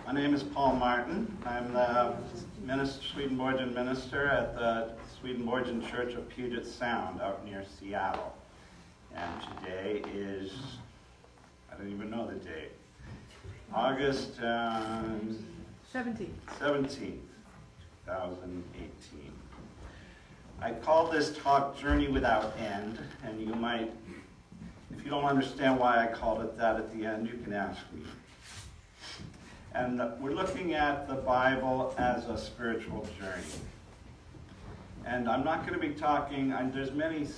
My name is Paul Martin. I'm the Swedenborgian minister at the Swedenborgian Church of Puget Sound out near Seattle. And today is, I don't even know the date, August 17th, 2018. I call this talk Journey Without End, and you might, if you don't understand why I called it that at the end, you can ask me. And we're looking at the Bible as a spiritual journey. And I'm not going to be talking, there's many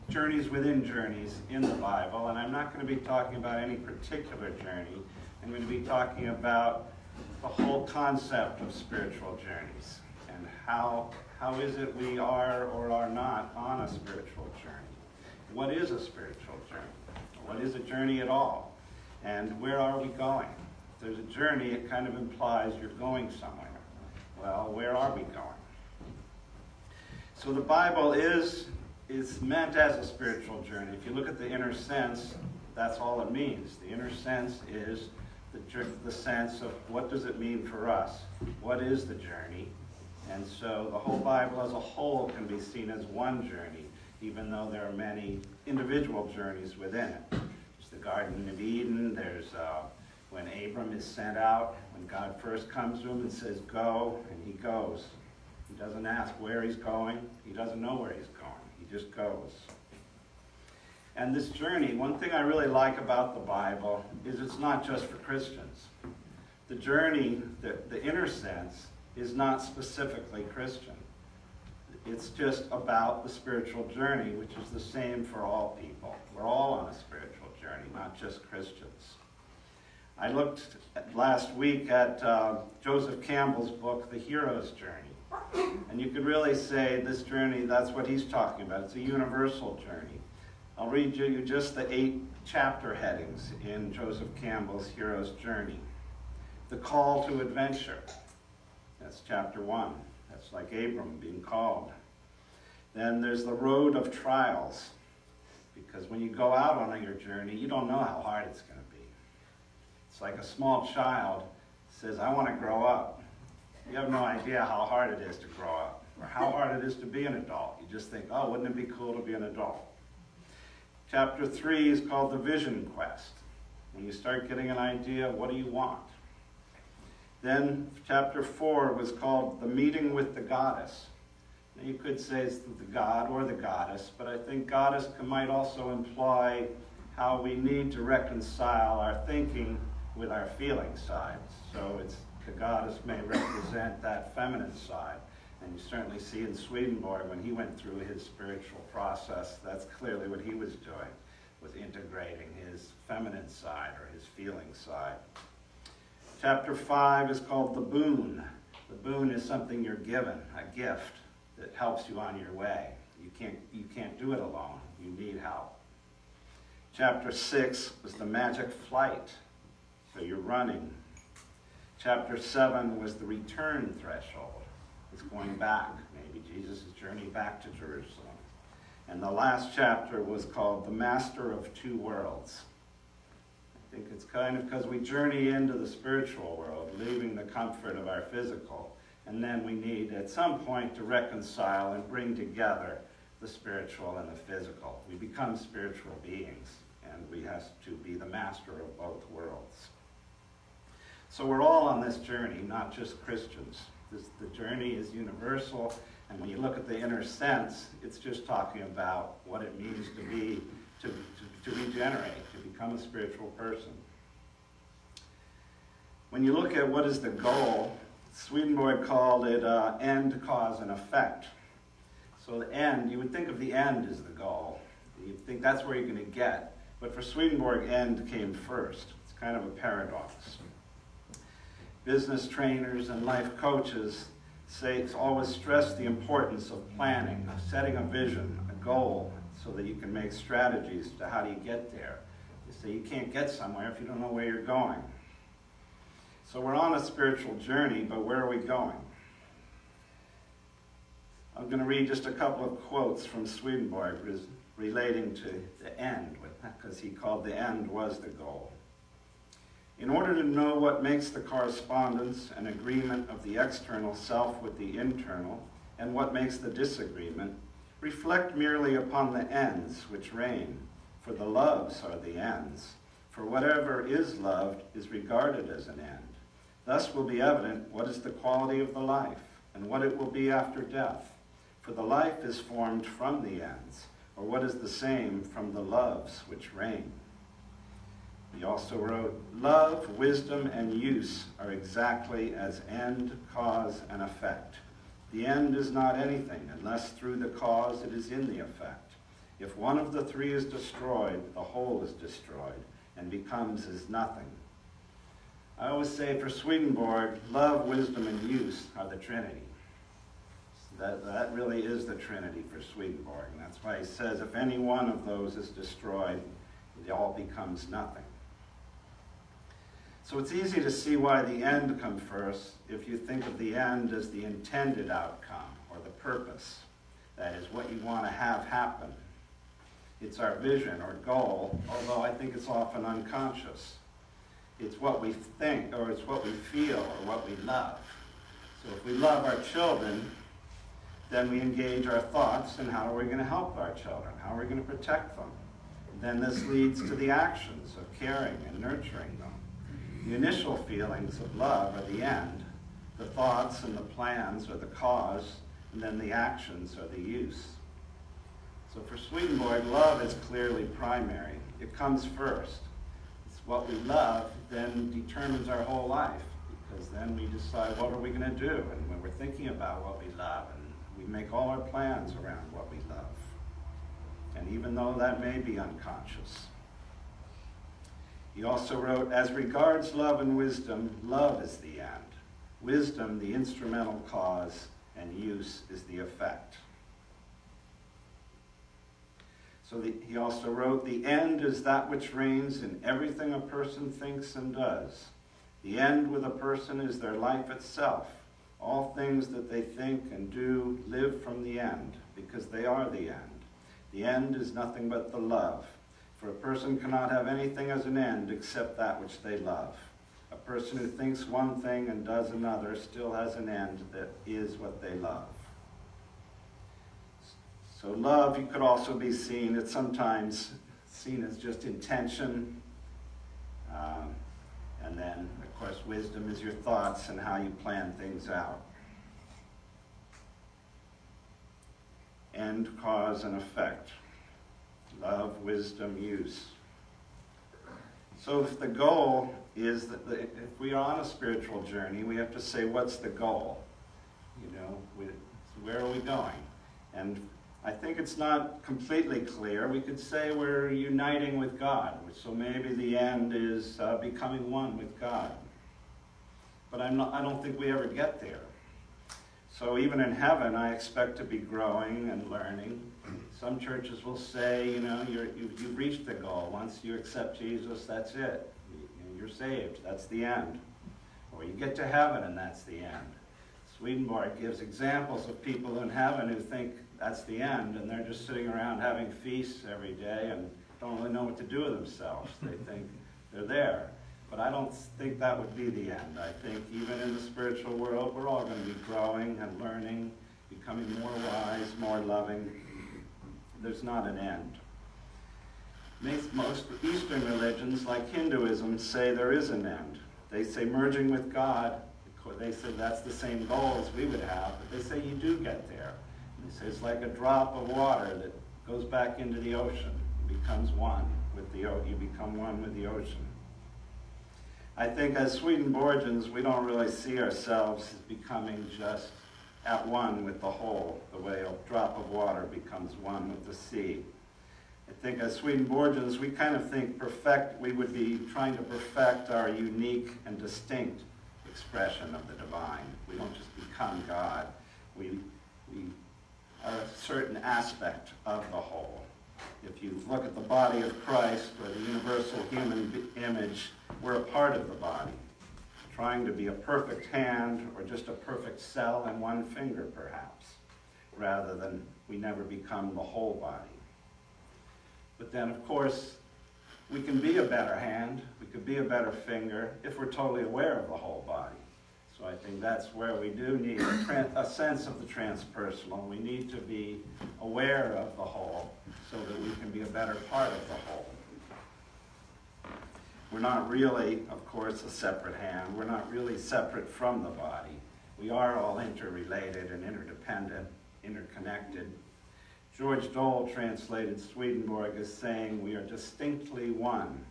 journeys within journeys in the Bible, and I'm not going to be talking about any particular journey. I'm going to be talking about the whole concept of spiritual journeys and how is it we are or are not on a spiritual journey. What is a spiritual journey? What is a journey at all? And where are we going? If there's a journey, it kind of implies you're going somewhere. Well, where are we going? So the Bible is meant as a spiritual journey. If you look at the inner sense, that's all it means. The inner sense is the sense of what does it mean for us? What is the journey? And so the whole Bible as a whole can be seen as one journey, even though there are many individual journeys within it. There's the Garden of Eden, there's when Abram is sent out, when God first comes to him and says, go, and he goes. He doesn't ask where he's going. He doesn't know where he's going. He just goes. And this journey, one thing I really like about the Bible is it's not just for Christians. The journey, the inner sense, is not specifically Christian. It's just about the spiritual journey, which is the same for all people. We're all on a spiritual journey, not just Christians. I looked last week at Joseph Campbell's book, The Hero's Journey. And you could really say this journey, that's what he's talking about. It's a universal journey. I'll read you just the 8 chapter headings in Joseph Campbell's Hero's Journey. The call to adventure. That's chapter 1. That's like Abram being called. Then there's the road of trials. Because when you go out on your journey, you don't know how hard it's going to be. It's like a small child says, I want to grow up. You have no idea how hard it is to grow up or how hard it is to be an adult. You just think, oh, wouldn't it be cool to be an adult? Chapter 3 is called the Vision Quest. When you start getting an idea, what do you want? Then chapter 4 was called the Meeting with the Goddess. Now, you could say it's the god or the goddess, but I think goddess might also imply how we need to reconcile our thinking with our feeling sides. So the goddess may represent that feminine side. And you certainly see in Swedenborg, when he went through his spiritual process, that's clearly what he was doing, was integrating his feminine side or his feeling side. Chapter 5 is called the boon. The boon is something you're given, a gift that helps you on your way. You can't do it alone. You need help. Chapter 6 was the magic flight. So you're running. Chapter 7 was the return threshold. It's going back, maybe Jesus' journey back to Jerusalem. And the last chapter was called the Master of Two Worlds. I think it's kind of because we journey into the spiritual world, leaving the comfort of our physical, and then we need at some point to reconcile and bring together the spiritual and the physical. We become spiritual beings, and we have to be the master of both worlds. So we're all on this journey, not just Christians. The journey is universal, and when you look at the inner sense, it's just talking about what it means to regenerate, to become a spiritual person. When you look at what is the goal, Swedenborg called it end, cause, and effect. So the end, you would think of the end as the goal. You'd think that's where you're going to get. But for Swedenborg, end came first. It's kind of a paradox. Business trainers and life coaches always stress the importance of planning, of setting a vision, a goal, so that you can make strategies to how do you get there. They say you can't get somewhere if you don't know where you're going. So we're on a spiritual journey, but where are we going? I'm going to read just a couple of quotes from Swedenborg relating to the end, because he called the end was the goal. In order to know what makes the correspondence and agreement of the external self with the internal, and what makes the disagreement, reflect merely upon the ends which reign, for the loves are the ends. For whatever is loved is regarded as an end. Thus will be evident what is the quality of the life, and what it will be after death. For the life is formed from the ends, or what is the same from the loves which reign. He also wrote, love, wisdom, and use are exactly as end, cause, and effect. The end is not anything unless through the cause it is in the effect. If one of the three is destroyed, the whole is destroyed and becomes as nothing. I always say for Swedenborg, love, wisdom, and use are the Trinity. That really is the Trinity for Swedenborg. And that's why he says if any one of those is destroyed, it all becomes nothing. So it's easy to see why the end comes first if you think of the end as the intended outcome or the purpose. That is what you want to have happen. It's our vision or goal, although I think it's often unconscious. It's what we think, or it's what we feel, or what we love. So if we love our children, then we engage our thoughts in how are we going to help our children? How are we going to protect them? Then this leads to the actions of caring and nurturing them. The initial feelings of love are the end. The thoughts and the plans are the cause, and then the actions are the use. So for Swedenborg, love is clearly primary. It comes first. It's what we love then determines our whole life, because then we decide what are we going to do, and when we're thinking about what we love, and we make all our plans around what we love. And even though that may be unconscious. He also wrote, as regards love and wisdom, love is the end. Wisdom, the instrumental cause, and use is the effect. So he also wrote, the end is that which reigns in everything a person thinks and does. The end with a person is their life itself. All things that they think and do live from the end, because they are the end. The end is nothing but the love. For a person cannot have anything as an end except that which they love. A person who thinks one thing and does another still has an end that is what they love. So love, you could also be seen, it's sometimes seen as just intention. And then, of course, wisdom is your thoughts and how you plan things out. End, cause, and effect. Love, wisdom, use. So if the goal is that if we are on a spiritual journey, we have to say, what's the goal? You know, where are we going? And I think it's not completely clear. We could say we're uniting with God. So maybe the end is becoming one with God. But I don't think we ever get there. So even in heaven, I expect to be growing and learning. Some churches will say, you know, you've reached the goal. Once you accept Jesus, that's it. You're saved. That's the end. Or you get to heaven and that's the end. Swedenborg gives examples of people in heaven who think that's the end, and they're just sitting around having feasts every day and don't really know what to do with themselves. They think they're there. But I don't think that would be the end. I think even in the spiritual world, we're all going to be growing and learning, becoming more wise, more loving. There's not an end. Most Eastern religions, like Hinduism, say there is an end. They say merging with God, they say that's the same goal as we would have, but they say you do get there. And they say it's like a drop of water that goes back into the ocean. It becomes one with the ocean. You become one with the ocean. I think as Swedenborgians, we don't really see ourselves as becoming just at one with the whole, the way a drop of water becomes one with the sea. I think as Swedenborgians, we kind of think we would be trying to perfect our unique and distinct expression of the divine. We don't just become God. We are a certain aspect of the whole. If you look at the body of Christ, or the universal human image, we're a part of the body, trying to be a perfect hand or just a perfect cell and one finger, perhaps, rather than we never become the whole body. But then, of course, We can be a better hand, we could be a better finger if we're totally aware of the whole body. So I think that's where we do need a sense of the transpersonal. We need to be aware of the whole so that we can be a better part of the whole. We're not really, of course, a separate hand. We're not really separate from the body. We are all interrelated and interdependent, interconnected. George Dole translated Swedenborg as saying, we are distinctly one.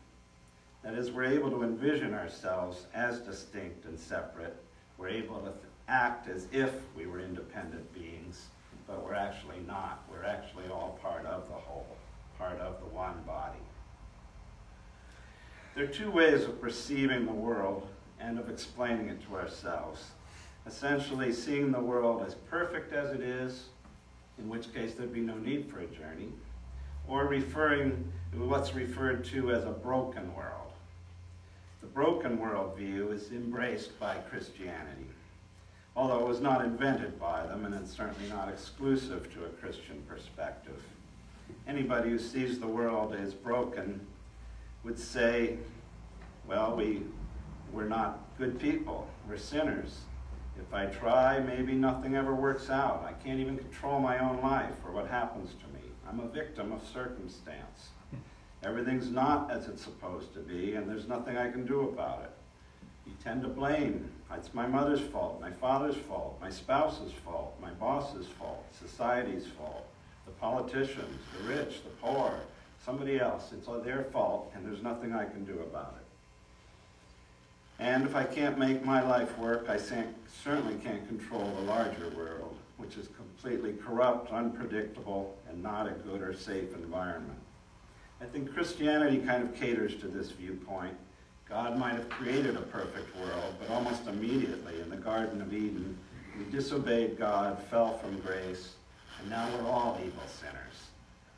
That is, we're able to envision ourselves as distinct and separate. We're able to act as if we were independent beings, but we're actually not. We're actually all part of the whole, part of the one body. There are two ways of perceiving the world and of explaining it to ourselves. Essentially, seeing the world as perfect as it is, in which case there'd be no need for a journey, or referring to what's referred to as a broken world. The broken world view is embraced by Christianity, although it was not invented by them, and it's certainly not exclusive to a Christian perspective. Anybody who sees the world as broken would say, well, we're not good people, we're sinners. If I try, maybe nothing ever works out. I can't even control my own life or what happens to me. I'm a victim of circumstance. Everything's not as it's supposed to be, and there's nothing I can do about it. You tend to blame. It's my mother's fault, my father's fault, my spouse's fault, my boss's fault, society's fault, the politicians, the rich, the poor, somebody else. It's all their fault, and there's nothing I can do about it. And if I can't make my life work, I certainly can't control the larger world, which is completely corrupt, unpredictable, and not a good or safe environment. I think Christianity kind of caters to this viewpoint. God might have created a perfect world, but almost immediately in the Garden of Eden, we disobeyed God, fell from grace, and now we're all evil sinners.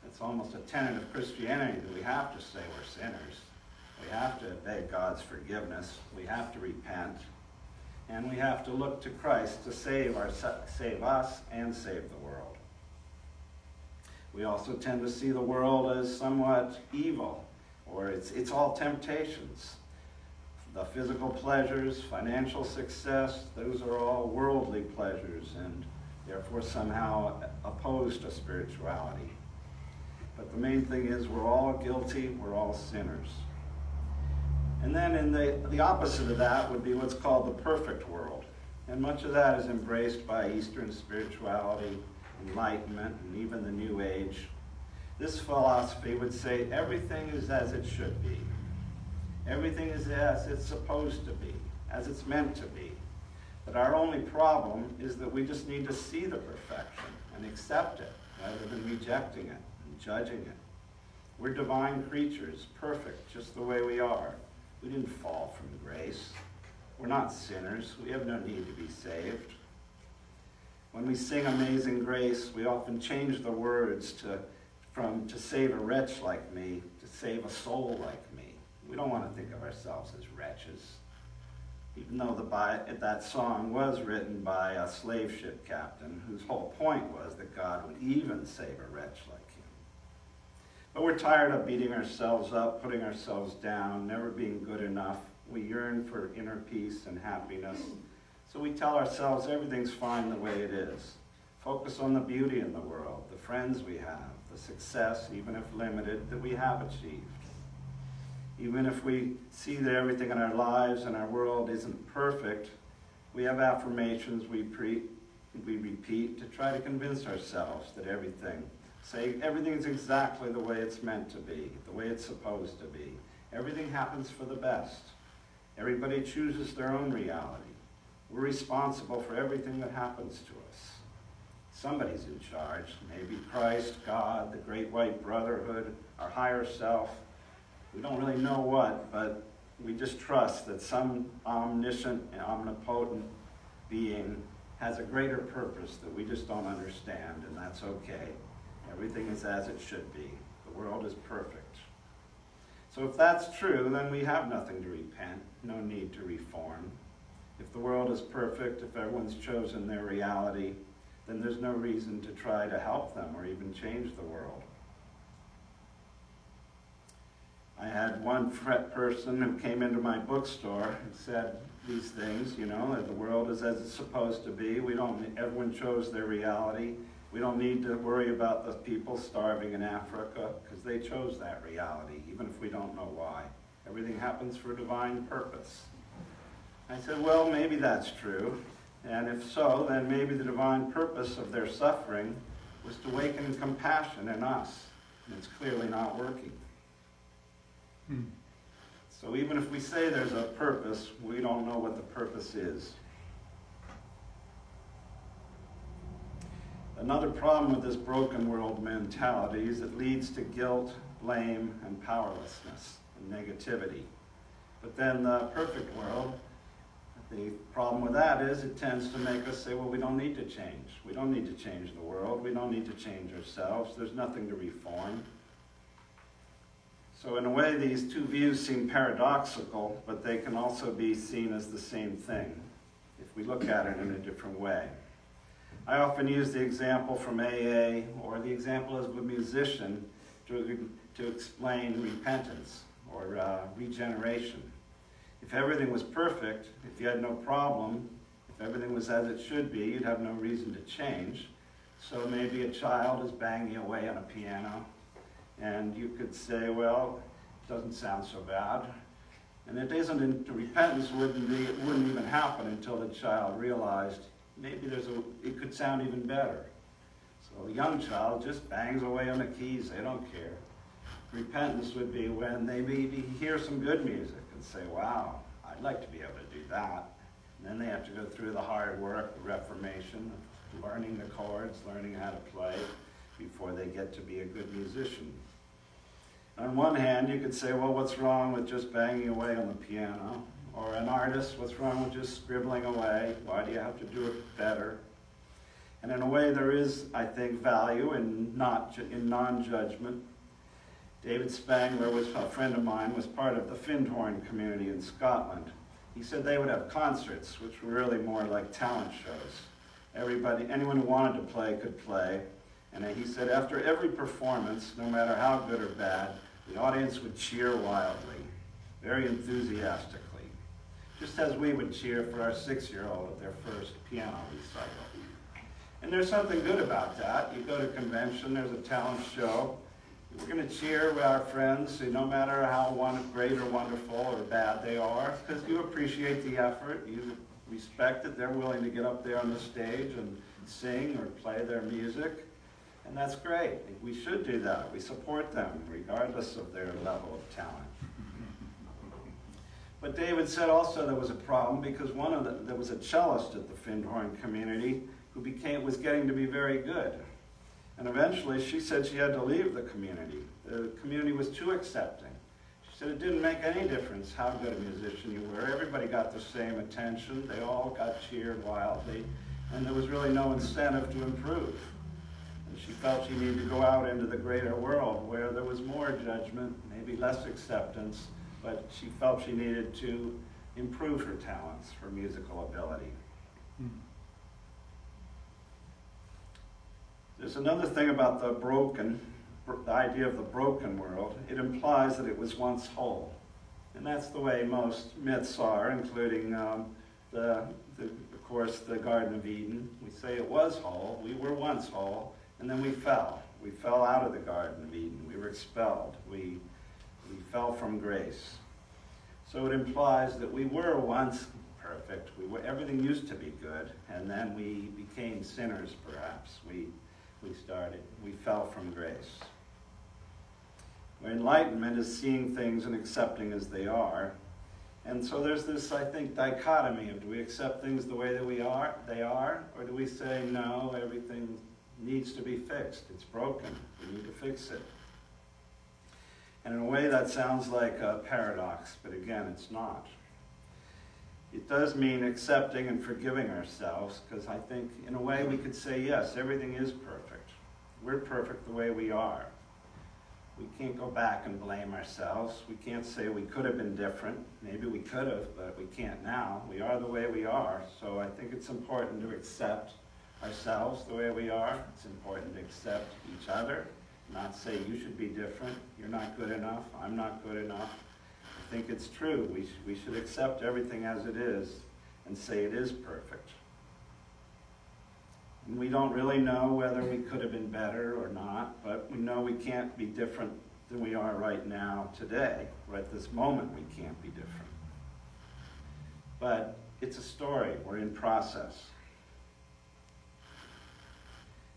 It's almost a tenet of Christianity that we have to say we're sinners. We have to beg God's forgiveness. We have to repent. And we have to look to Christ to save us and save the world. We also tend to see the world as somewhat evil, or it's all temptations. The physical pleasures, financial success, those are all worldly pleasures and therefore somehow opposed to spirituality. But the main thing is we're all guilty, we're all sinners. And then in the opposite of that would be what's called the perfect world. And much of that is embraced by Eastern spirituality, Enlightenment, and even the New Age. This philosophy would say everything is as it should be. Everything is as it's supposed to be, as it's meant to be. That our only problem is that we just need to see the perfection and accept it rather than rejecting it and judging it. We're divine creatures, perfect just the way we are. We didn't fall from grace. We're not sinners. We have no need to be saved. When we sing Amazing Grace, we often change the words to save a wretch like me, to save a soul like me. We don't want to think of ourselves as wretches. Even though that song was written by a slave ship captain whose whole point was that God would even save a wretch like him. But we're tired of beating ourselves up, putting ourselves down, never being good enough. We yearn for inner peace and happiness. So we tell ourselves everything's fine the way it is. Focus on the beauty in the world, the friends we have, the success, even if limited, that we have achieved. Even if we see that everything in our lives and our world isn't perfect, we have affirmations we repeat to try to convince ourselves that everything's exactly the way it's meant to be, the way it's supposed to be. Everything happens for the best. Everybody chooses their own reality. We're responsible for everything that happens to us. Somebody's in charge, maybe Christ, God, the great white brotherhood, our higher self. We don't really know what, but we just trust that some omniscient and omnipotent being has a greater purpose that we just don't understand, and that's okay. Everything is as it should be. The world is perfect. So if that's true, then we have nothing to repent, no need to reform. If the world is perfect, if everyone's chosen their reality, then there's no reason to try to help them or even change the world. I had one person who came into my bookstore and said these things, you know, that the world is as it's supposed to be. Everyone chose their reality. We don't need to worry about the people starving in Africa because they chose that reality, even if we don't know why. Everything happens for a divine purpose. I said, well, maybe that's true. And if so, then maybe the divine purpose of their suffering was to awaken compassion in us. And it's clearly not working. So even if we say there's a purpose, we don't know what the purpose is. Another problem with this broken world mentality is it leads to guilt, blame, and powerlessness and negativity. But then the perfect world, the problem with that is it tends to make us say, well, we don't need to change. We don't need to change the world. We don't need to change ourselves. There's nothing to reform. So in a way, these two views seem paradoxical, but they can also be seen as the same thing if we look at it in a different way. I often use the example from AA or the example as a musician to explain repentance or regeneration. If everything was perfect, if you had no problem, if everything was as it should be, you'd have no reason to change. So maybe a child is banging away on a piano, and you could say, well, it doesn't sound so bad. And it isn't, repentance wouldn't even happen until the child realized maybe it could sound even better. So a young child just bangs away on the keys, they don't care. Repentance would be when they maybe hear some good music and say, wow, I'd like to be able to do that. And then they have to go through the hard work, the reformation, of learning the chords, learning how to play before they get to be a good musician. On one hand, you could say, well, what's wrong with just banging away on the piano? Or an artist, what's wrong with just scribbling away? Why do you have to do it better? And in a way, there is, I think, value in non-judgment. David Spangler, was a friend of mine, was part of the Findhorn community in Scotland. He said they would have concerts, which were really more like talent shows. Anyone who wanted to play could play. And he said after every performance, no matter how good or bad, the audience would cheer wildly, very enthusiastically, just as we would cheer for our 6-year-old at their first piano recital. And there's something good about that. You go to a convention, there's a talent show. We're going to cheer with our friends, no matter how great or wonderful or bad they are, because you appreciate the effort, you respect that they're willing to get up there on the stage and sing or play their music. And that's great. We should do that. We support them, regardless of their level of talent. But David said also there was a problem because there was a cellist at the Findhorn community who was getting to be very good. And eventually she said she had to leave the community. The community was too accepting. She said it didn't make any difference how good a musician you were. Everybody got the same attention. They all got cheered wildly. And there was really no incentive to improve. And she felt she needed to go out into the greater world where there was more judgment, maybe less acceptance, but she felt she needed to improve her talents, her musical ability. There's another thing about the idea of the broken world. It implies that it was once whole. And that's the way most myths are, including, of course, the Garden of Eden. We say it was whole, we were once whole, and then we fell. We fell out of the Garden of Eden. We were expelled. We fell from grace. So it implies that we were once perfect. Everything used to be good, and then we became sinners, perhaps. We fell from grace. Enlightenment is seeing things and accepting as they are. And so there's this, I think, dichotomy of do we accept things the way that they are, or do we say, no, everything needs to be fixed. It's broken. We need to fix it. And in a way that sounds like a paradox, but again, it's not. It does mean accepting and forgiving ourselves, because I think in a way we could say, yes, everything is perfect. We're perfect the way we are. We can't go back and blame ourselves. We can't say we could have been different. Maybe we could have, but we can't now. We are the way we are. So I think it's important to accept ourselves the way we are. It's important to accept each other not say you should be different, you're not good enough, I'm not good enough. I think it's true. We should accept everything as it is and say it is perfect. And we don't really know whether we could have been better or not, but we know we can't be different than we are right now today. Right this moment we can't be different. But it's a story. We're in process.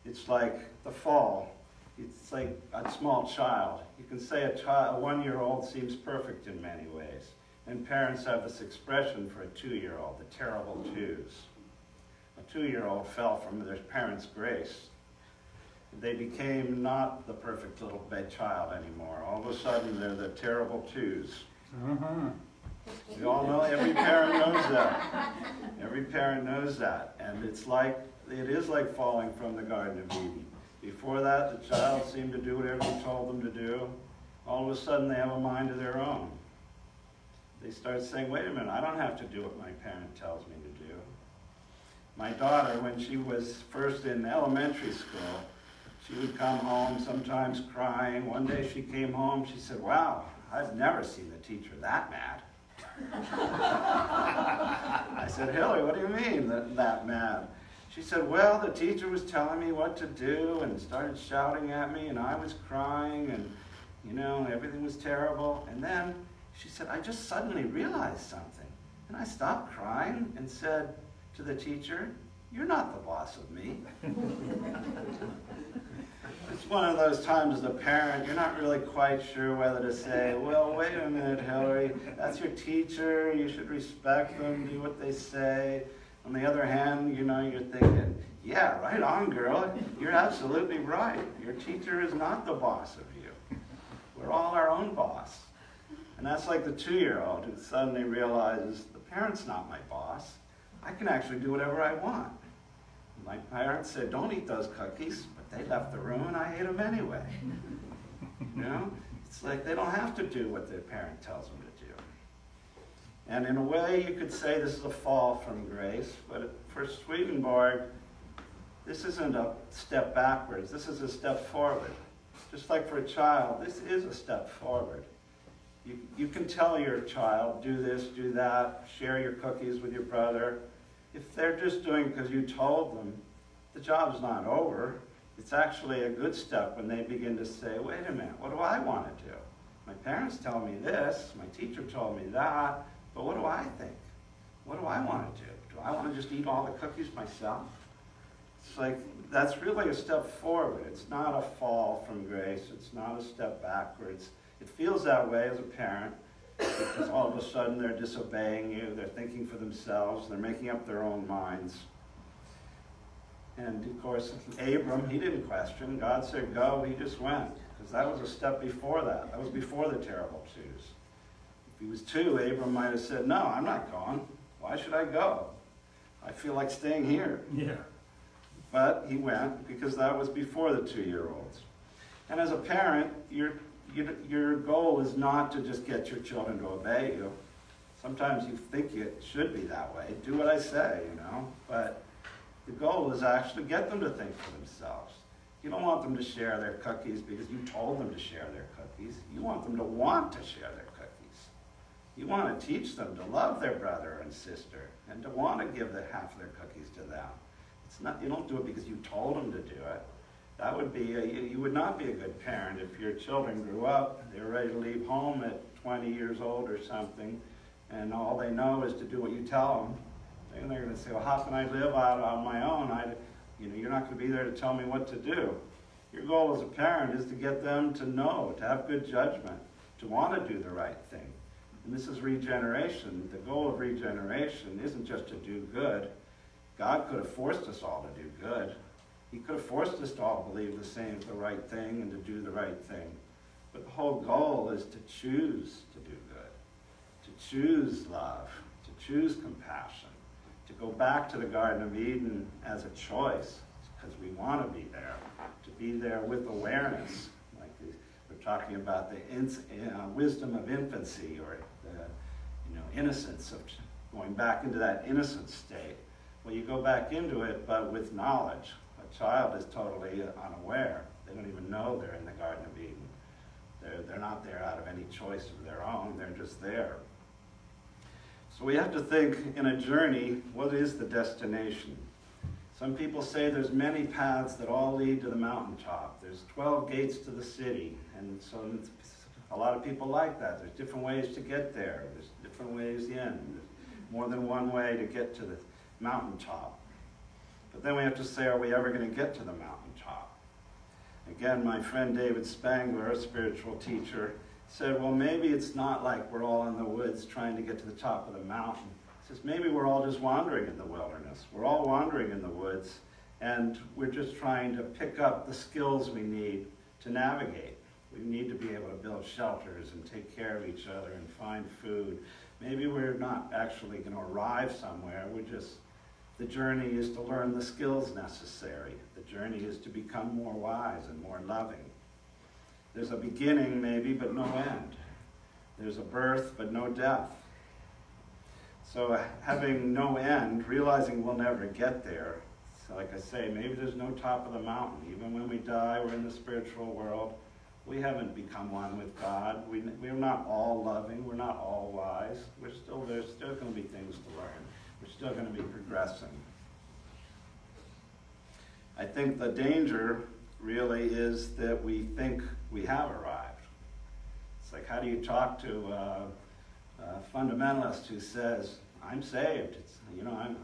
It's like the fall. It's like a small child. You can say a 1-year-old seems perfect in many ways. And parents have this expression for a 2-year-old, the terrible twos. A 2-year-old fell from their parents' grace. They became not the perfect little bed child anymore. All of a sudden, they're the terrible twos. We all know, every parent knows that. Every parent knows that. And it is like falling from the Garden of Eden. Before that, the child seemed to do whatever you told them to do. All of a sudden, they have a mind of their own. They start saying, wait a minute, I don't have to do what my parent tells me to do. My daughter, when she was first in elementary school, she would come home sometimes crying. One day she came home, she said, wow, I've never seen the teacher that mad. I said, Hillary, what do you mean that mad? She said, well, the teacher was telling me what to do and started shouting at me, and I was crying, and, everything was terrible. And then she said, I just suddenly realized something. And I stopped crying and said to the teacher, you're not the boss of me. It's one of those times as a parent, you're not really quite sure whether to say, well, wait a minute, Hillary, that's your teacher, you should respect them, do what they say. On the other hand, you're thinking, yeah, right on, girl, you're absolutely right. Your teacher is not the boss of you. We're all our own boss. And that's like the 2-year-old who suddenly realizes, the parent's not my boss. I can actually do whatever I want. My parents said, don't eat those cookies, but they left the room and I ate them anyway. It's like they don't have to do what their parent tells them to do. And in a way, you could say this is a fall from grace, but for Swedenborg, this isn't a step backwards, this is a step forward. Just like for a child, this is a step forward. You can tell your child, do this, do that, share your cookies with your brother. If they're just doing it because you told them, the job's not over. It's actually a good step when they begin to say, wait a minute, what do I want to do? My parents tell me this, my teacher told me that, but what do I think? What do I want to do? Do I want to just eat all the cookies myself? It's like, that's really a step forward. It's not a fall from grace. It's not a step backwards. It feels that way as a parent, because all of a sudden they're disobeying you, they're thinking for themselves, they're making up their own minds. And of course, Abram, he didn't question. God said go, he just went, because that was a step before that. That was before the terrible twos. If he was 2, Abram might have said, no, I'm not going. Why should I go? I feel like staying here. Yeah. But he went because that was before the 2-year-olds. And as a parent, your goal is not to just get your children to obey you. Sometimes you think it should be that way. Do what I say, But the goal is actually get them to think for themselves. You don't want them to share their cookies because you told them to share their cookies. You want them to want to share their cookies. You want to teach them to love their brother and sister and to want to give half of their cookies to them. You don't do it because you told them to do it. That would be, you would not be a good parent if your children grew up, they were ready to leave home at 20 years old or something, and all they know is to do what you tell them. And they're going to say, well, how can I live out on my own? You're not going to be there to tell me what to do. Your goal as a parent is to get them to know, to have good judgment, to want to do the right thing. And this is regeneration. The goal of regeneration isn't just to do good. God could have forced us all to do good. He could have forced us to all believe the right thing and to do the right thing. But the whole goal is to choose to do good, to choose love, to choose compassion, to go back to the Garden of Eden as a choice, because we want to be there with awareness. Like we're talking about the wisdom of infancy, or the innocence of going back into that innocent state. Well, you go back into it, but with knowledge. A child is totally unaware. They don't even know they're in the Garden of Eden. They're not there out of any choice of their own. They're just there. So we have to think in a journey, what is the destination? Some people say there's many paths that all lead to the mountaintop. There's 12 gates to the city. And so a lot of people like that. There's different ways to get there. There's different ways in. There's more than one way to get to the mountaintop. But then we have to say, are we ever going to get to the mountaintop? Again, my friend David Spangler, a spiritual teacher, said, well, maybe it's not like we're all in the woods trying to get to the top of the mountain. He says, maybe we're all just wandering in the wilderness. We're all wandering in the woods, and we're just trying to pick up the skills we need to navigate. We need to be able to build shelters and take care of each other and find food. Maybe we're not actually going to arrive somewhere. The journey is to learn the skills necessary. The journey is to become more wise and more loving. There's a beginning maybe, but no end. There's a birth, but no death. So having no end, realizing we'll never get there, so like I say, maybe there's no top of the mountain. Even when we die, we're in the spiritual world. We haven't become one with God. We're not all loving. We're not all wise. There's still going to be things to learn. We're still going to be progressing. I think the danger really is that we think we have arrived. It's like, how do you talk to a fundamentalist who says, I'm saved.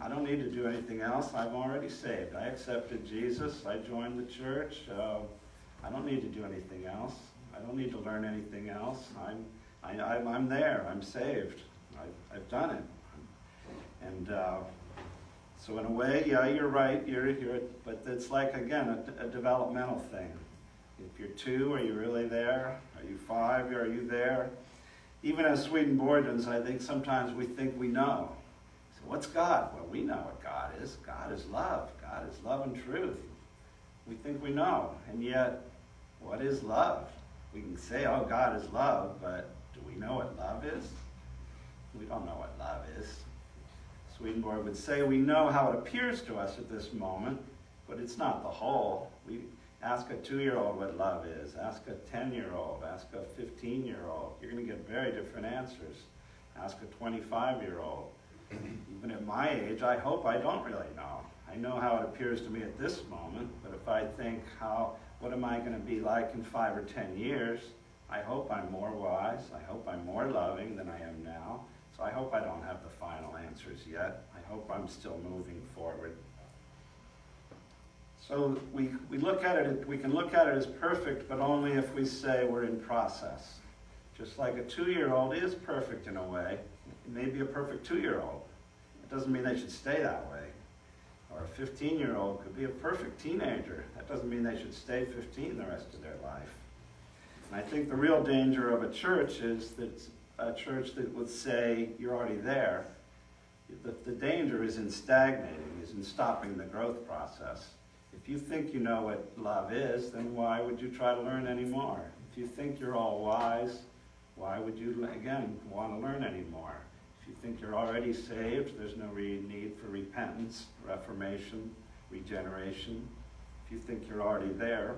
I don't need to do anything else. I'm already saved. I accepted Jesus. I joined the church. I don't need to do anything else. I don't need to learn anything else. I'm there. I'm saved. I've done it. And so in a way, yeah, you're right. But it's like, again, a developmental thing. If you're 2, are you really there? Are you 5? Are you there? Even as Swedenborgians, I think sometimes we think we know. So what's God? Well, we know what God is. God is love. God is love and truth. We think we know. And yet, what is love? We can say, oh, God is love, but do we know what love is? We don't know what love is. Swedenborg would say we know how it appears to us at this moment, but it's not the whole. We ask a 2-year-old what love is. Ask a 10-year-old. Ask a 15-year-old. You're going to get very different answers. Ask a 25-year-old. Even at my age, I hope I don't really know. I know how it appears to me at this moment, but if I think what am I going to be like in 5 or 10 years, I hope I'm more wise. I hope I'm more loving than I am now. So I hope I don't have the final answers yet. I hope I'm still moving forward. So we look at it, we can look at it as perfect, but only if we say we're in process. Just like a 2-year-old is perfect in a way, it may be a perfect 2-year-old. It doesn't mean they should stay that way. Or a 15-year-old could be a perfect teenager. That doesn't mean they should stay 15 the rest of their life. And I think the real danger of a church is that a church that would say, you're already there. The danger is in stagnating, is in stopping the growth process. If you think you know what love is, then why would you try to learn any more? If you think you're all wise, why would you, again, want to learn any more? If you think you're already saved, there's no need for repentance, reformation, regeneration. If you think you're already there.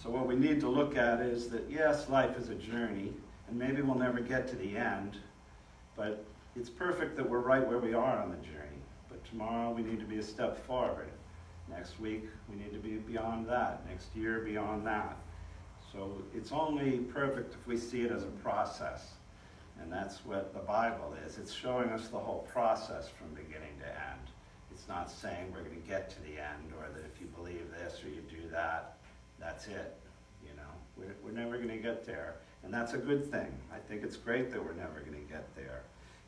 So what we need to look at is that, yes, life is a journey, and maybe we'll never get to the end, but it's perfect that we're right where we are on the journey. But tomorrow we need to be a step forward. Next week we need to be beyond that. Next year beyond that. So it's only perfect if we see it as a process. And that's what the Bible is. It's showing us the whole process from beginning to end. It's not saying we're going to get to the end, or that if you believe this or you do that, that's it. You know, we're never going to get there. And that's a good thing. I think it's great that we're never going to get there.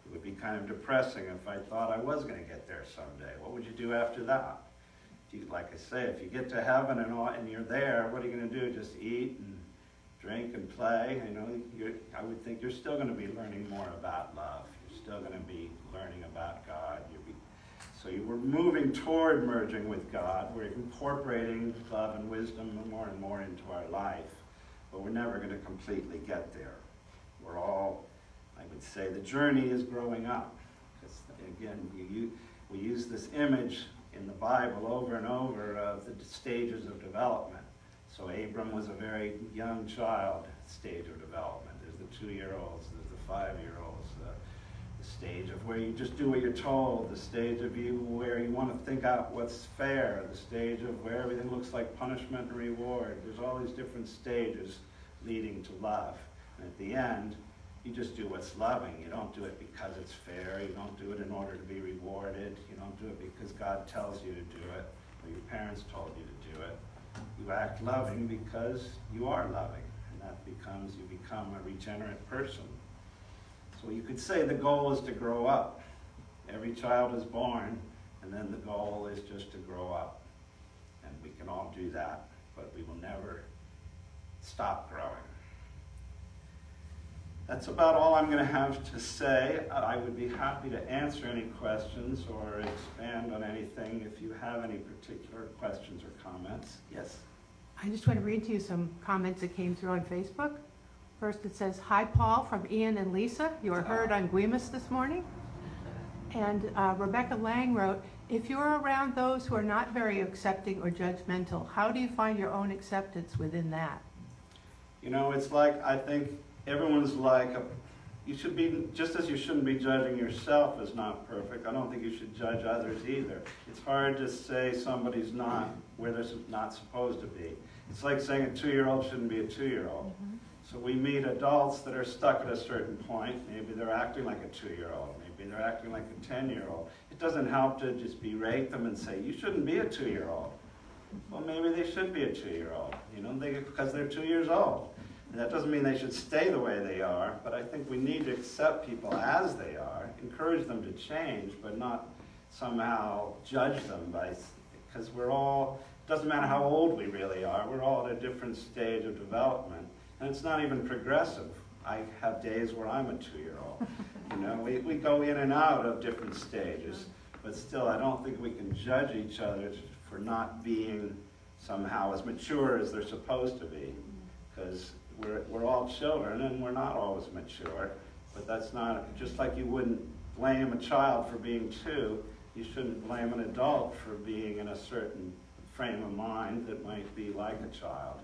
It would be kind of depressing if I thought I was going to get there someday. What would you do after that? Like I say, if you get to heaven and you're there, what are you going to do? Just eat and drink and play? You know, I would think you're still going to be learning more about love. You're still going to be learning about God. So we're moving toward merging with God. We're incorporating love and wisdom more and more into our life. But we're never going to completely get there. We're all, I would say, the journey is growing up. Because again, we use this image in the Bible over and over of the stages of development. So Abram was a very young child stage of development. There's the 2-year-olds, there's the 5-year-olds, the stage of where you just do what you're told, the stage of you where you want to think out what's fair, the stage of where everything looks like punishment and reward. There's all these different stages leading to love. And at the end, you just do what's loving. You don't do it because it's fair. You don't do it in order to be rewarded. You don't do it because God tells you to do it or your parents told you to do it. You act loving because you are loving, and that becomes, you become a regenerate person. So you could say the goal is to grow up. Every child is born, and then the goal is just to grow up. And we can all do that, but we will never stop growing. That's about all I'm going to have to say. I would be happy to answer any questions or expand on anything if you have any particular questions or comments. Yes? I just want to read to you some comments that came through on Facebook. First it says, "Hi Paul, from Ian and Lisa. You were heard on Guimas this morning." And Rebecca Lang wrote, "If you're around those who are not very accepting or judgmental, how do you find your own acceptance within that?" You know, it's like, I think everyone's like, you should be, just as you shouldn't be judging yourself as not perfect, I don't think you should judge others either. It's hard to say somebody's not where they're not supposed to be. It's like saying a 2-year-old shouldn't be a 2-year-old. Mm-hmm. So we meet adults that are stuck at a certain point. Maybe they're acting like a 2-year-old. Maybe they're acting like a 10-year-old. It doesn't help to just berate them and say, you shouldn't be a 2-year-old. Well, maybe they should be a 2-year-old, you know, because they're 2 years old. And that doesn't mean they should stay the way they are, but I think we need to accept people as they are, encourage them to change, but not somehow judge them because we're all, it doesn't matter how old we really are, we're all at a different stage of development. And it's not even progressive. I have days where I'm a 2-year-old. You know, we go in and out of different stages, but still I don't think we can judge each other for not being somehow as mature as they're supposed to be, because we're all children and we're not always mature. But that's not, just like you wouldn't blame a child for being 2, you shouldn't blame an adult for being in a certain frame of mind that might be like a child.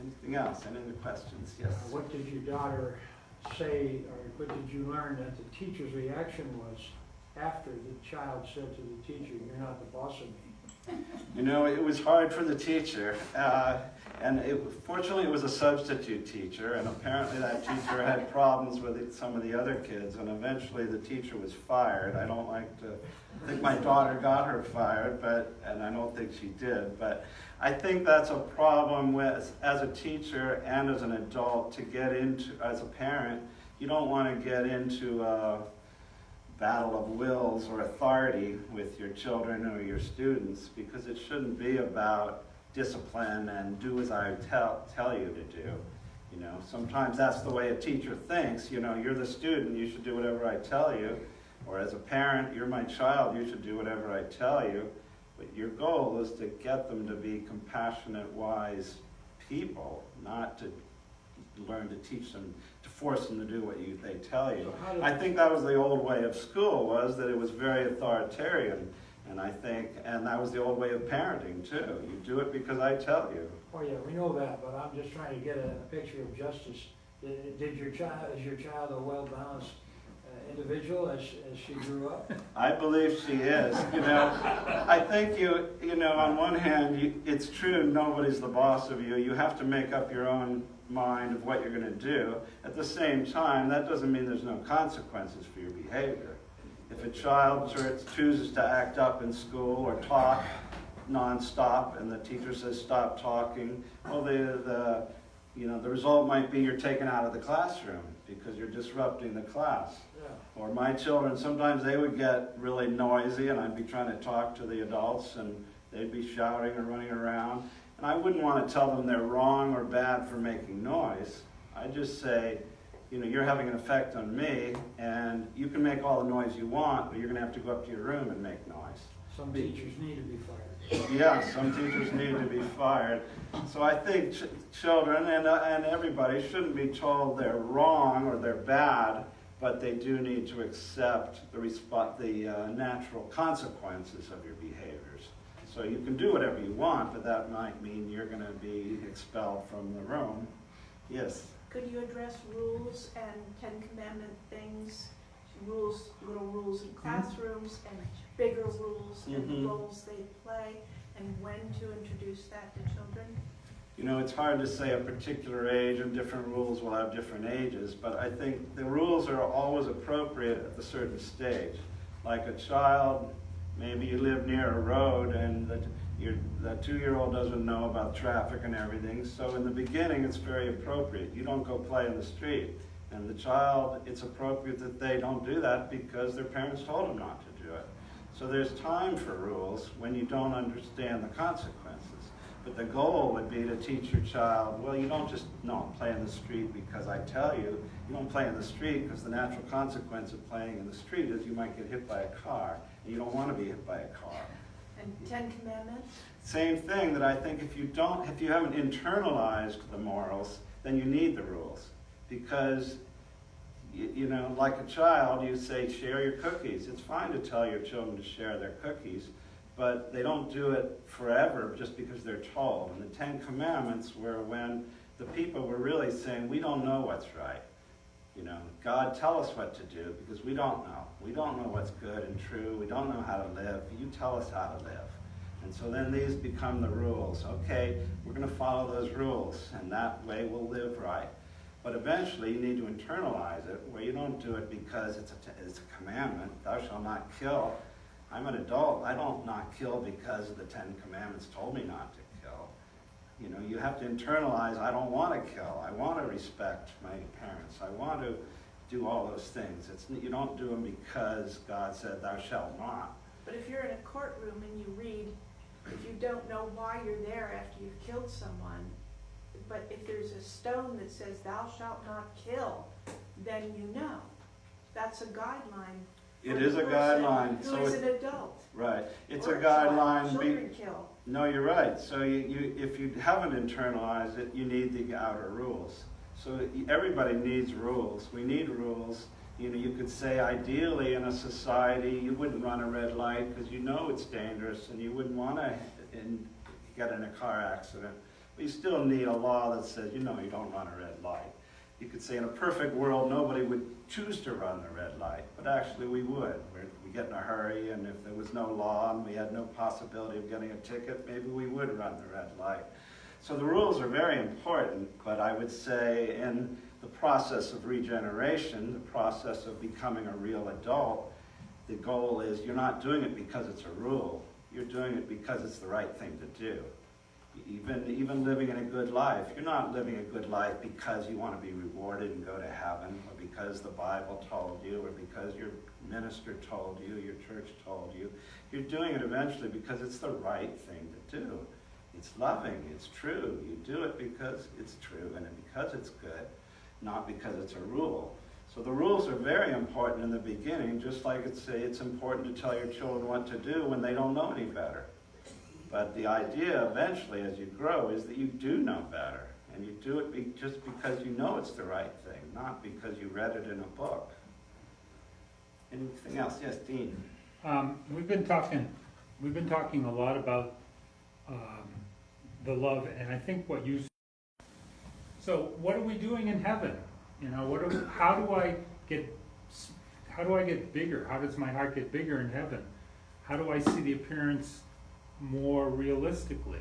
Anything else? Any other questions? Yes? What did your daughter say, or what did you learn that the teacher's reaction was after the child said to the teacher, "You're not the boss of me"? You know, it was hard for the teacher, and fortunately it was a substitute teacher, and apparently that teacher had problems with some of the other kids, and eventually the teacher was fired. I don't like to think my daughter got her fired, and I don't think she did, but I think that's a problem with, as a teacher and as an adult, to get into, as a parent, you don't want to get into a battle of wills or authority with your children or your students, because it shouldn't be about discipline and do as I tell you to do. You know, sometimes that's the way a teacher thinks. You know, you're the student, you should do whatever I tell you. Or as a parent, you're my child, you should do whatever I tell you. But your goal is to get them to be compassionate, wise people, not to learn to teach them, to force them to do what they tell you. So I think that was the old way of school, was that it was very authoritarian. And I think, and that was the old way of parenting too. You do it because I tell you. Oh yeah, we know that, but I'm just trying to get a picture of justice. Is your child a well-balanced individual as she grew up? I believe she is. You know, I think you know, on one hand, it's true nobody's the boss of you. You have to make up your own mind of what you're going to do. At the same time, that doesn't mean there's no consequences for your behavior. If a child chooses to act up in school or talk nonstop, and the teacher says stop talking, well, the result might be you're taken out of the classroom because you're disrupting the class. Yeah. Or my children, sometimes they would get really noisy, and I'd be trying to talk to the adults, and they'd be shouting or running around. And I wouldn't want to tell them they're wrong or bad for making noise. I just say, you know, you're having an effect on me, and you can make all the noise you want, but you're going to have to go up to your room and make noise. Some teachers need to be fired. Yeah, some teachers need to be fired. So I think children and everybody shouldn't be told they're wrong or they're bad, but they do need to accept the natural consequences of your behaviors. So you can do whatever you want, but that might mean you're going to be expelled from the room. Yes? Could you address rules and Ten Commandment things, rules, little rules in classrooms and bigger rules and Mhm. the roles they play, and when to introduce that to children? You know, it's hard to say a particular age, and different rules will have different ages, but I think the rules are always appropriate at a certain stage. Like a child, maybe you live near a road and the 2-year-old doesn't know about traffic and everything, so in the beginning it's very appropriate. You don't go play in the street. And the child, it's appropriate that they don't do that because their parents told them not to do it. So there's time for rules when you don't understand the consequences. But the goal would be to teach your child, well, you don't just play in the street because I tell you. You don't play in the street because the natural consequence of playing in the street is you might get hit by a car, and you don't want to be hit by a car. And Ten Commandments? Same thing, that I think if you haven't internalized the morals, then you need the rules. Because, you know, like a child, you say, share your cookies. It's fine to tell your children to share their cookies, but they don't do it forever just because they're told. And the Ten Commandments were when the people were really saying, we don't know what's right. You know, God, tell us what to do, because we don't know. We don't know what's good and true. We don't know how to live. You tell us how to live. And so then these become the rules. Okay, we're going to follow those rules, and that way we'll live right. But eventually you need to internalize it, where you don't do it because it's a commandment. Thou shalt not kill. I'm an adult. I don't not kill because the Ten Commandments told me not to kill. You know, you have to internalize, I don't want to kill. I want to respect my parents. I want to do all those things. You don't do them because God said, thou shalt not. But if you're in a courtroom and you read, if you don't know why you're there after you've killed someone, but if there's a stone that says thou shalt not kill, then you know. That's a guideline. It is a guideline. Who is an adult. Right. It's Or a child. guideline. Children kill. No, you're right. So if you haven't internalized it, you need the outer rules. So everybody needs rules. We need rules. You know, you could say ideally in a society you wouldn't run a red light because you know it's dangerous and you wouldn't want to get in a car accident. But you still need a law that says, you know, you don't run a red light. You could say in a perfect world nobody would choose to run the red light, but actually we would. We get in a hurry, and if there was no law and we had no possibility of getting a ticket, maybe we would run the red light. So the rules are very important, but I would say in the process of regeneration, the process of becoming a real adult, the goal is you're not doing it because it's a rule. You're doing it because it's the right thing to do. Even living in a good life, you're not living a good life because you want to be rewarded and go to heaven, or because the Bible told you, or because your minister told you, your church told you. You're doing it eventually because it's the right thing to do. It's loving, it's true. You do it because it's true and because it's good, not because it's a rule. So the rules are very important in the beginning, just like it's important to tell your children what to do when they don't know any better. But the idea eventually as you grow is that you do know better. And you do it just because you know it's the right thing, not because you read it in a book. Anything else? Yes, Dean. We've been talking a lot about the love, and I think what you. So what are we doing in heaven? You know, how do I get bigger? How does my heart get bigger in heaven? How do I see the appearance more realistically?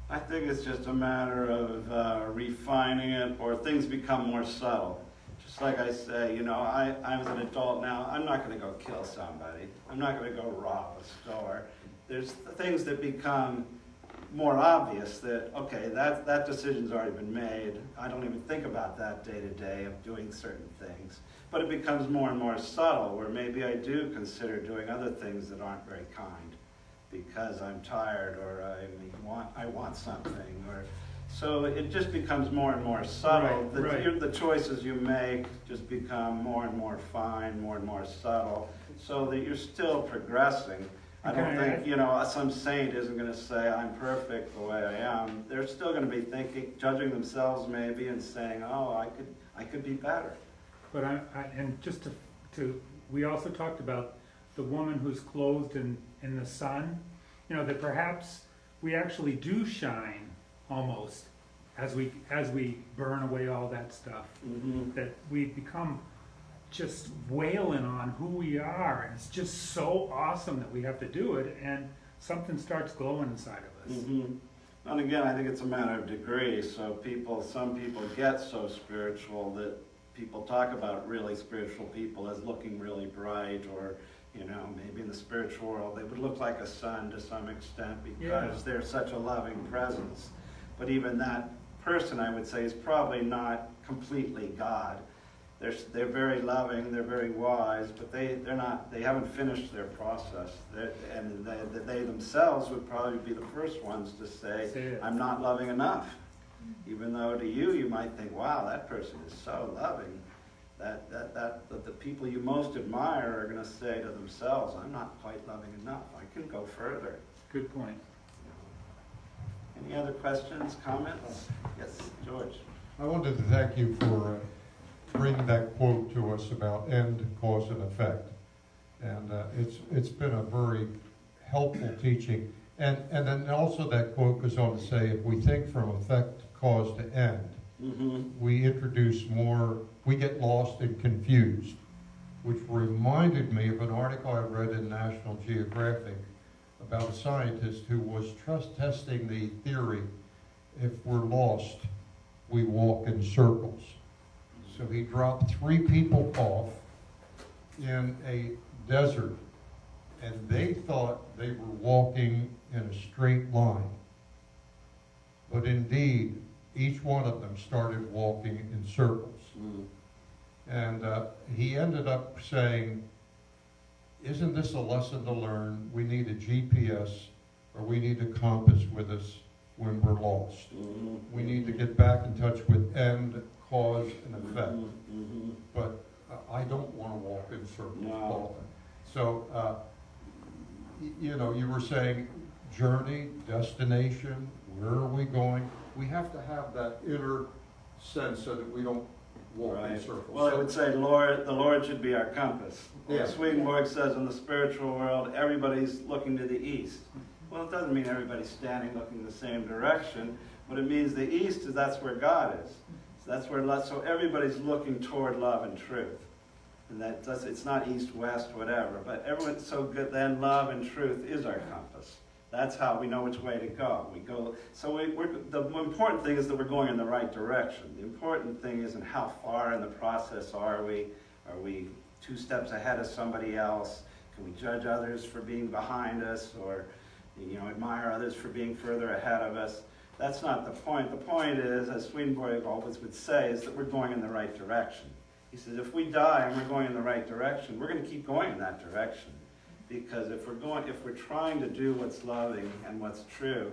I think it's just a matter of refining it, or things become more subtle. Just like I say, you know, I'm an adult now. I'm not going to go kill somebody. I'm not going to go rob a store. There's things that become more obvious that, okay, that decision's already been made. I don't even think about that day to day of doing certain things. But it becomes more and more subtle, where maybe I do consider doing other things that aren't very kind because I'm tired, or I want something, or so it just becomes more and more subtle. Right. The choices you make just become more and more fine, more and more subtle, so that you're still progressing. I don't think, you know, some saint isn't going to say, I'm perfect the way I am. They're still going to be thinking, judging themselves maybe, and saying, oh, I could be better. But we also talked about the woman who's clothed in the sun. you know, that perhaps we actually do shine almost as we burn away all that stuff. Mhm. That we become just wailing on who we are, and it's just so awesome that we have to do it, and something starts glowing inside of us. Mhm. And again, I think it's a matter of degree. So some people get so spiritual that people talk about really spiritual people as looking really bright, or, you know, maybe in the spiritual world they would look like a sun to some extent because Yeah. they're such a loving presence. But even that person, I would say, is probably not completely God. They're very loving, they're very wise, but they haven't finished their process. And they themselves would probably be the first ones to say, Say it. I'm not loving enough. Even though to you might think, wow, that person is so loving. That the people you most admire are going to say to themselves, I'm not quite loving enough. I can go further. Good point. Any other questions, comments? Yes, George. I wanted to thank you for bringing that quote to us about end, cause, and effect. And it's been a very helpful teaching. And then also that quote goes on to say, if we think from effect, cause to end, Mm-hmm. we introduce more, we get lost and confused, which reminded me of an article I read in National Geographic about a scientist who was testing the theory, if we're lost, we walk in circles. So he dropped 3 people off in a desert, and they thought they were walking in a straight line. But indeed, each one of them started walking in circles. Mm. And he ended up saying, isn't this a lesson to learn? We need a GPS, or we need a compass with us when we're lost. Mm-hmm. We need to get back in touch with end, cause, and effect. Mm-hmm. But I don't want to walk in circles, No. Paul. So, you know, you were saying journey, destination, where are we going? We have to have that inner sense so that we don't walk in Right. circles. Well, I would say the Lord should be our compass. Yeah. Swedenborg says in the spiritual world, everybody's looking to the east. Well, it doesn't mean everybody's standing looking in the same direction. What it means, the east is that's where God is. So that's where so everybody's looking toward love and truth. And it's not east, west, whatever. But everyone's so good. Then love and truth is our compass. That's how we know which way to go. We go. So the important thing is that we're going in the right direction. The important thing isn't how far in the process are we. Are we 2 steps ahead of somebody else? Can we judge others for being behind us, or admire others for being further ahead of us? That's not the point. The point is, as Swedenborg always would say, is that we're going in the right direction. He says, if we die and we're going in the right direction, we're going to keep going in that direction. Because if we're trying to do what's loving and what's true,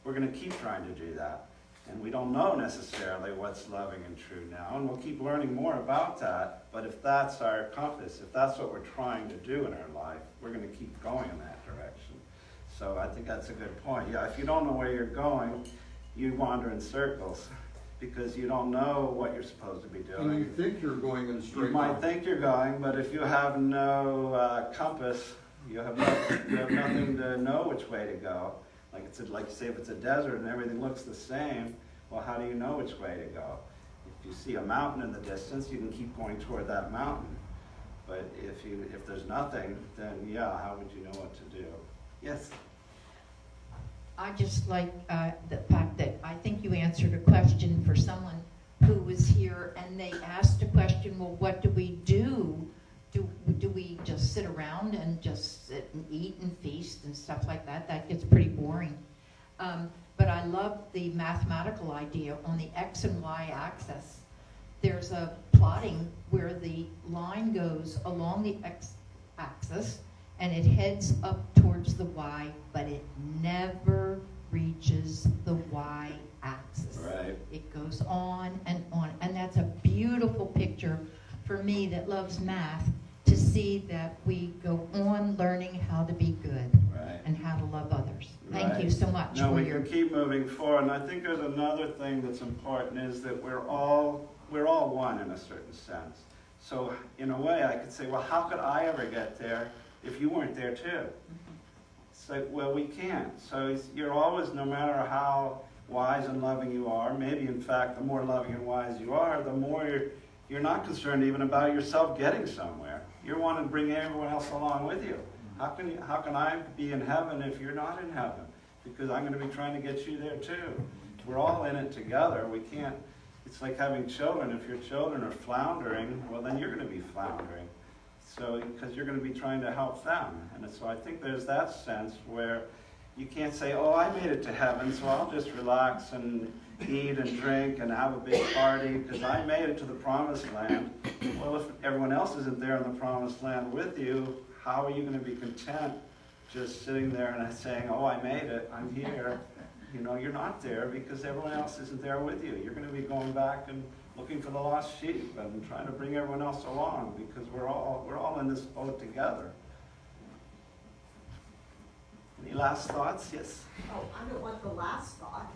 we're going to keep trying to do that. And we don't know necessarily what's loving and true now, and we'll keep learning more about that. But if that's our compass, if that's what we're trying to do in our life, we're going to keep going in that direction. So I think that's a good point. Yeah, if you don't know where you're going, you wander in circles because you don't know what you're supposed to be doing. And you think you're going in a You straight might line. think you're going, but if you have no compass, you have nothing to know which way to go. Like you say, if it's a desert and everything looks the same, well, how do you know which way to go? If you see a mountain in the distance, you can keep going toward that mountain. But if there's nothing, then yeah, how would you know what to do? Yes. I just like the fact that I think you answered a question for someone who was here, and they asked a question, well, what do we do? Do we just sit around and just sit and eat and feast and stuff like that? That gets pretty boring. But I love the mathematical idea on the X and Y axis. There's a plotting where the line goes along the X axis and it heads up towards the Y, but it never reaches the Y axis. Right. It goes on, and that's a beautiful picture for me that loves math, to see that we go on learning how to be good Right. and how to love others. Thank Right. you so much No, for we your... can keep moving forward. And I think there's another thing that's important, is that we're all one in a certain sense. So in a way, I could say, well, how could I ever get there if you weren't there too? So, well, we can't. So you're always, no matter how wise and loving you are, maybe in fact the more loving and wise you are, the more you're not concerned even about yourself getting somewhere. You're wanting to bring everyone else along with you. How can I be in heaven if you're not in heaven? Because I'm going to be trying to get you there too. We're all in it together. We can't, it's like having children. If your children are floundering, well then you're going to be floundering. So, because you're going to be trying to help them. And so I think there's that sense where you can't say, oh, I made it to heaven, so I'll just relax and eat and drink and have a big party because I made it to the promised land. Well, if everyone else isn't there in the promised land with you, how are you going to be content just sitting there and saying, oh, I made it, I'm here? You know, you're not there because everyone else isn't there with you. You're going to be going back and looking for the lost sheep and trying to bring everyone else along because we're all in this boat together. Any last thoughts? Yes? Oh, I don't want the last thought.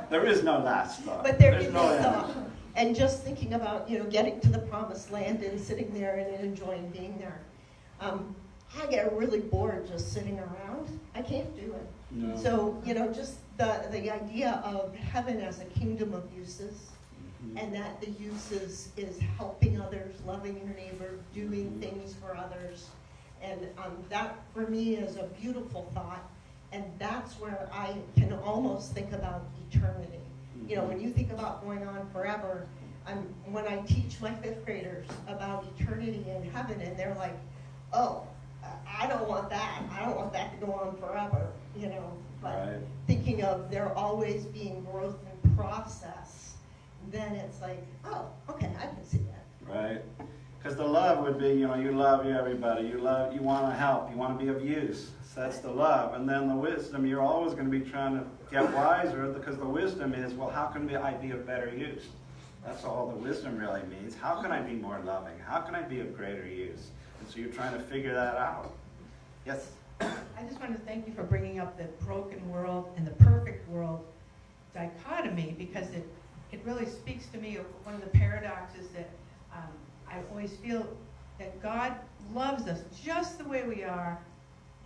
There is no last thought. But there There's is no a end. thought. And just thinking about, getting to the promised land and sitting there and enjoying being there. I get really bored just sitting around. I can't do it. No. So, just the idea of heaven as a kingdom of uses, Mhm. and that the uses is helping others, loving your neighbor, doing things for others. And that, for me, is a beautiful thought. And that's where I can almost think about eternity. When you think about going on forever, when I teach my fifth graders about eternity in heaven, and they're like, oh, I don't want that. I don't want that to go on forever, But Right. thinking of there always being growth and process, then it's like, oh, okay, I can see that. Right? Because the love would be, you love everybody. You want to help. You want to be of use. So that's the love. And then the wisdom, you're always going to be trying to get wiser because the wisdom is, well, how can I be of better use? That's all the wisdom really means. How can I be more loving? How can I be of greater use? And so you're trying to figure that out. Yes? I just want to thank you for bringing up the broken world and the perfect world dichotomy because it really speaks to me of one of the paradoxes that I always feel that God loves us just the way we are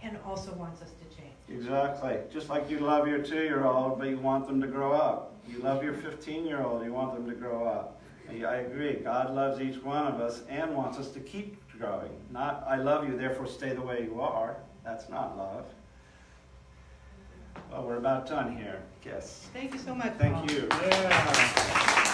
and also wants us to change. Exactly. Just like you love your 2-year-old, but you want them to grow up. You love your 15-year-old, you want them to grow up. I agree. God loves each one of us and wants us to keep growing. Not, I love you, therefore stay the way you are. That's not love. Well, we're about done here. Yes. Thank you so much, Paul. Thank you. Yeah.